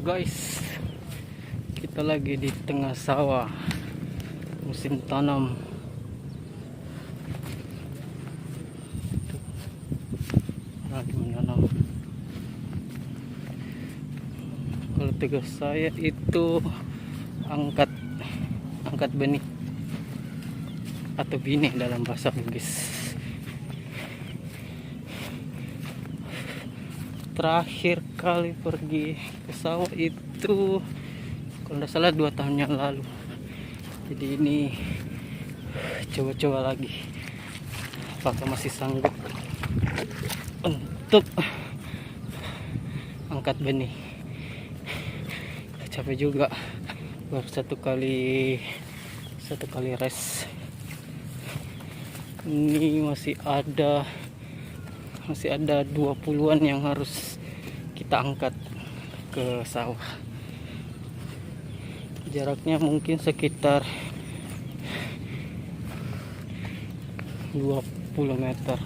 Guys, kita lagi di tengah sawah musim tanam. Lagi menanam. Kalau tugas saya itu angkat benih atau bini dalam bahasa Bugis. Terakhir kali pergi ke sawah itu kalau tidak salah 2 tahun yang lalu. Jadi ini coba-coba lagi apakah masih sanggup untuk angkat benih. Capek juga, baru satu kali res. Ini masih ada 20-an yang harus kita angkat ke sawah. Jaraknya mungkin sekitar 20 meter.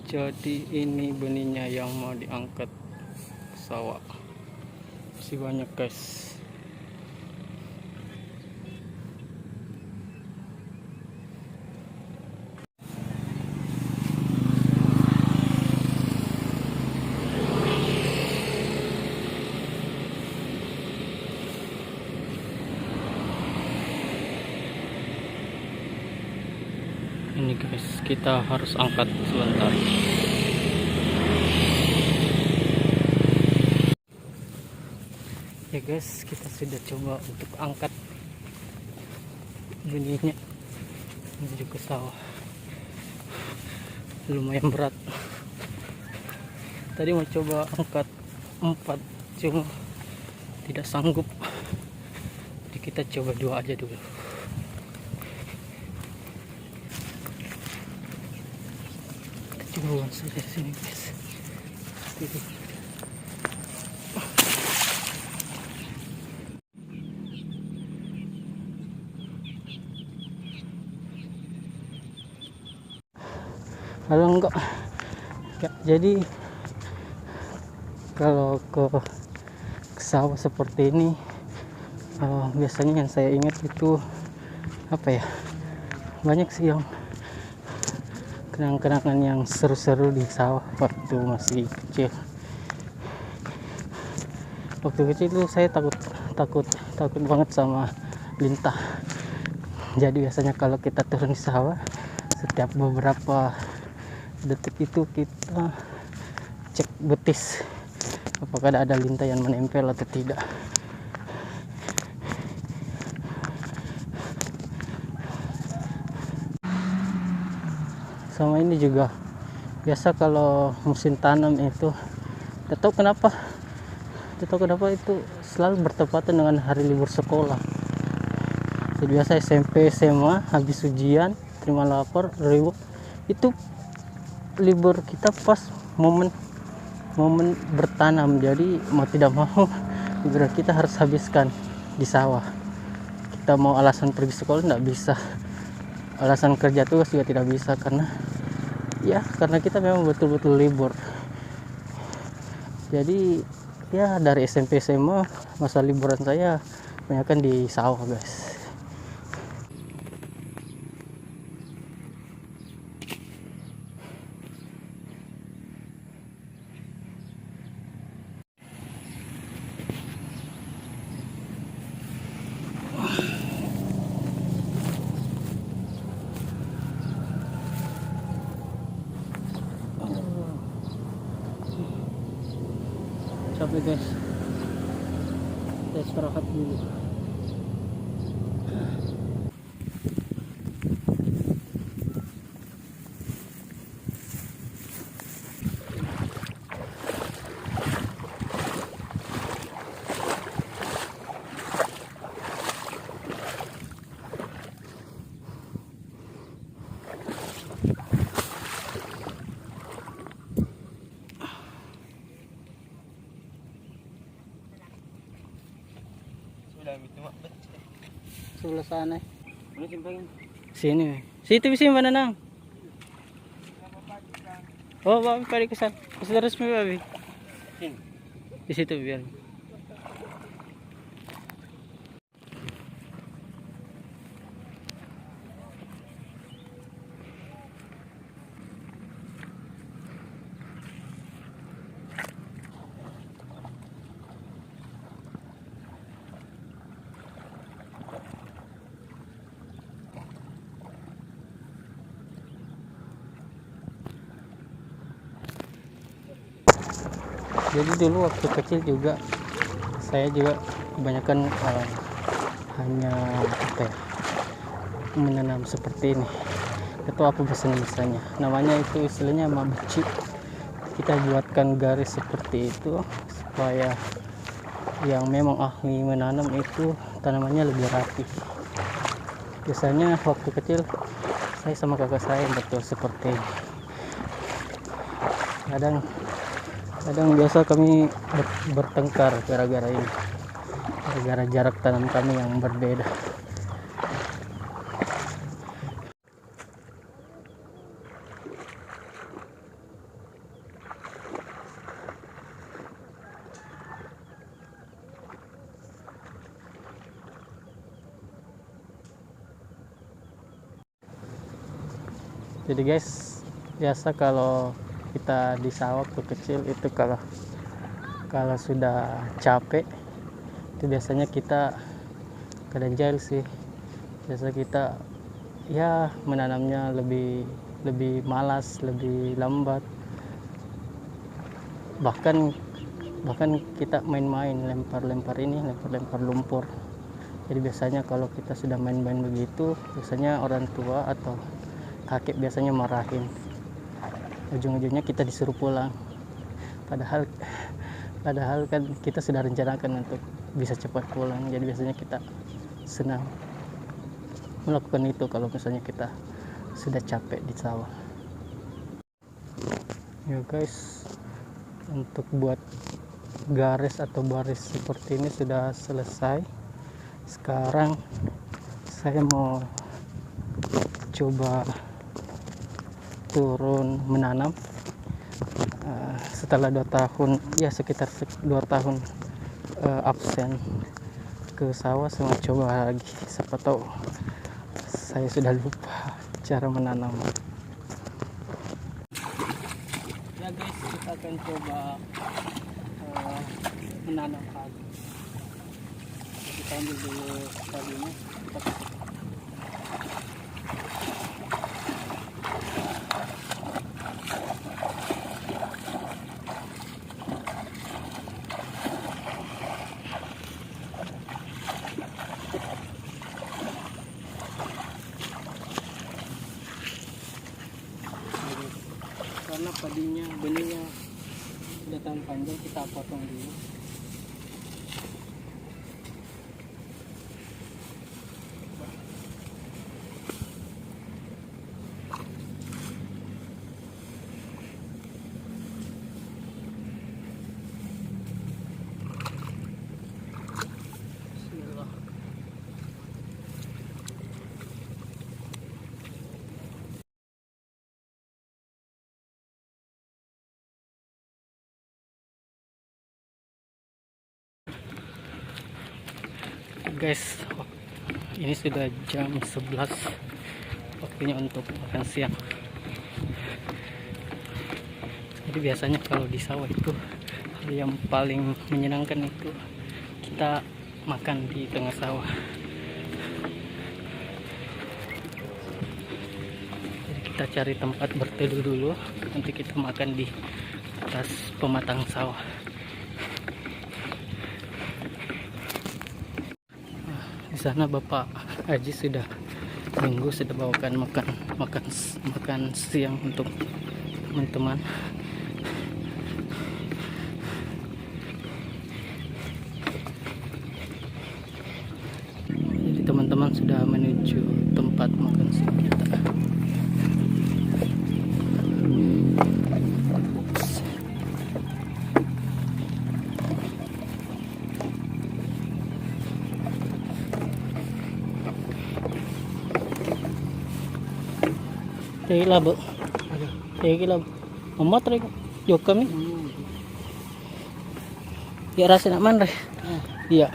Jadi ini benihnya yang mau diangkat ke sawah. Masih banyak, guys. Ini guys, kita harus angkat sebentar. Ya guys, kita sudah coba untuk angkat benihnya menuju ke sawah. Lumayan berat. Tadi mau coba angkat 4, cuma tidak sanggup. Jadi kita coba 2 aja dulu. Coba saja sini guys. Jadi kalau enggak ya, jadi kalau ke sawah seperti ini biasanya yang saya ingat itu apa ya, banyak sih yang kenang-kenangan yang seru-seru di sawah waktu masih kecil. Waktu kecil itu saya takut banget sama lintah. Jadi biasanya kalau kita turun di sawah, setiap beberapa detik itu kita cek betis apakah ada lintah yang menempel atau tidak. Sama ini juga biasa kalau musim tanam itu tidak tahu kenapa itu selalu bertepatan dengan hari libur sekolah. Jadi biasa SMP SMA habis ujian terima lapor reward itu libur kita pas momen bertanam. Jadi mau tidak mau libur kita harus habiskan di sawah. Kita mau alasan pergi sekolah tidak bisa, alasan kerja tugas juga tidak bisa, karena kita memang betul-betul libur. Jadi ya dari SMP SMA masa liburan saya kebanyakan di sawah guys. Capek guys, kita istirahat dulu. Sebelah sana. Sini. Situ bisa mana nang? Oh, babi pada kesan. Sudah resmi babi. Di situ biar. Jadi dulu waktu kecil juga saya juga kebanyakan hanya apa ya, menanam seperti ini. Itu apa bahasanya, namanya itu istilahnya mabeci. Kita buatkan garis seperti itu supaya yang memang ahli menanam itu tanamannya lebih rapi. Biasanya waktu kecil saya sama kakak saya betul seperti ini. Kadang biasa kami bertengkar gara-gara ini, gara-gara jarak tanam kami yang berbeda. Jadi guys, biasa kalau kita di sawah waktu kecil itu kalau sudah capek itu biasanya kita kadang jahil sih. Biasa kita ya menanamnya lebih malas, lebih lambat. Bahkan kita main-main, lempar-lempar lumpur. Jadi biasanya kalau kita sudah main-main begitu, biasanya orang tua atau kakek biasanya marahin. Ujung-ujungnya kita disuruh pulang. Padahal kan kita sudah rencanakan untuk bisa cepat pulang. Jadi biasanya kita senang melakukan itu kalau misalnya kita sudah capek di sawah. Ya guys, untuk buat garis atau baris seperti ini sudah selesai. Sekarang saya mau coba turun menanam. Setelah 2 tahun, ya sekitar 2 tahun absen ke sawah, saya mau coba lagi. Siapa tahu saya sudah lupa cara menanam. Ya guys, kita akan coba menanam padi. Kita ambil dulu padinya. Karena padinya, benihnya sudah tahun panjang, kita potong dulu. Bismillah. Guys, ini sudah jam 11, waktunya untuk makan siang. Jadi biasanya kalau di sawah itu hal yang paling menyenangkan itu kita makan di tengah sawah. Jadi kita cari tempat berteduh dulu, nanti kita makan di atas pematang sawah. Di sana Bapak Haji sudah nunggu, sudah bawakan makan siang untuk teman-teman. Jadi teman-teman sudah menuju tempat makan siang kita. Tila bu, tila amat rek, jok kami. Ya rasa nak mana? Iya.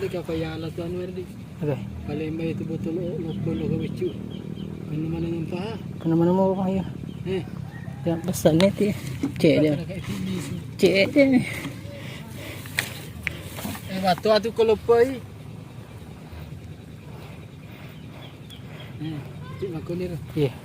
Ini kaya alat tuan Werdi. Oke. Palembang itu betul lokal kewicu. Mana yang paha? Mana mau apa ya? Yang pesan itu ya. Cek dia. Cek dia. Waktu itu kalau pergi, cik ko nila. Iya.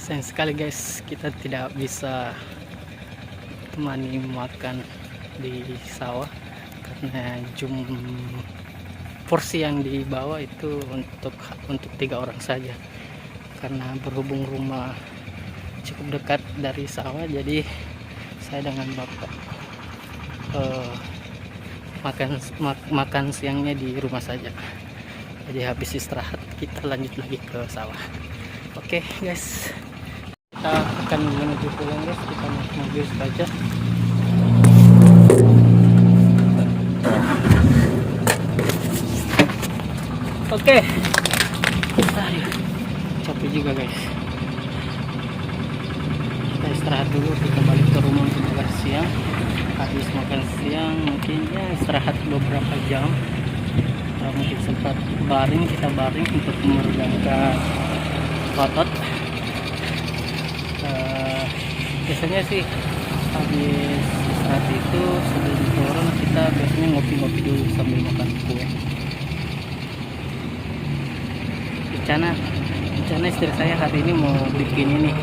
Sayang sekali guys, kita tidak bisa temani makan di sawah karena porsi yang dibawa itu untuk 3 orang saja. Karena berhubung rumah cukup dekat dari sawah, jadi saya dengan bapak makan siangnya di rumah saja. Jadi habis istirahat kita lanjut lagi ke sawah. Oke guys, kita akan menuju pulang guys. Kita naik mobil saja. Oke. Aduh, capek juga guys. Kita istirahat dulu, kita balik ke rumah untuk makan siang. Habis makan siang mungkin ya istirahat beberapa jam. Mungkin sempat kita baring untuk meregangkan otot. Biasanya sih habis istirahat itu sebelum turun kita biasanya ngopi-ngopi dulu sambil makan kue. Rencana istri saya hari ini mau bikin ini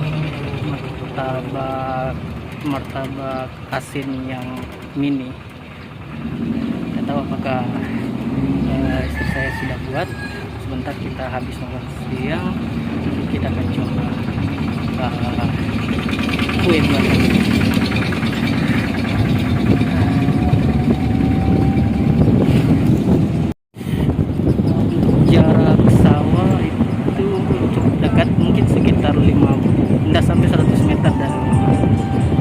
martabak asin yang mini. Tidak tahu apakah istri saya sudah buat. Sebentar kita habis makan siang, kita akan coba kue buatan. Jarak sawah itu cukup dekat, mungkin sekitar 50, tidak sampai 100 meter dari rumah.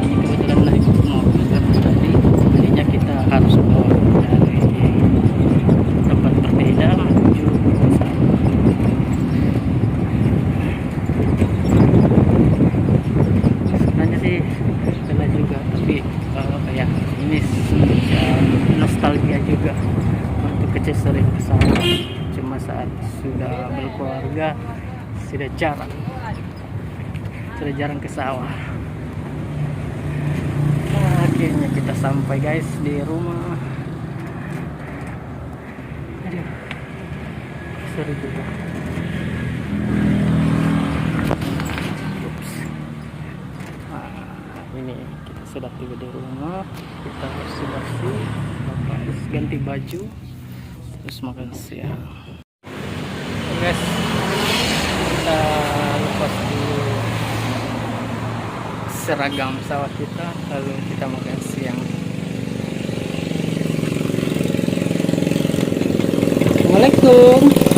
Ini kebetulan naik mobil tadi, jadinya kita harus bawa dari tempat berbeda menuju ke sawah. Sebenarnya sih bela juga, tapi kayak ini nostalgia juga. Waktu kecil sering ke sawah, cuma saat sudah berkeluarga sudah jarang ke sawah. Akhirnya kita sampai guys di rumah. Aduh, seru juga. Ini kita sudah tiba di rumah, kita bersih-bersih, ganti baju, terus makan siang. Guys, kita lepas dulu seragam sawah kita, lalu kita makan siang. Assalamualaikum.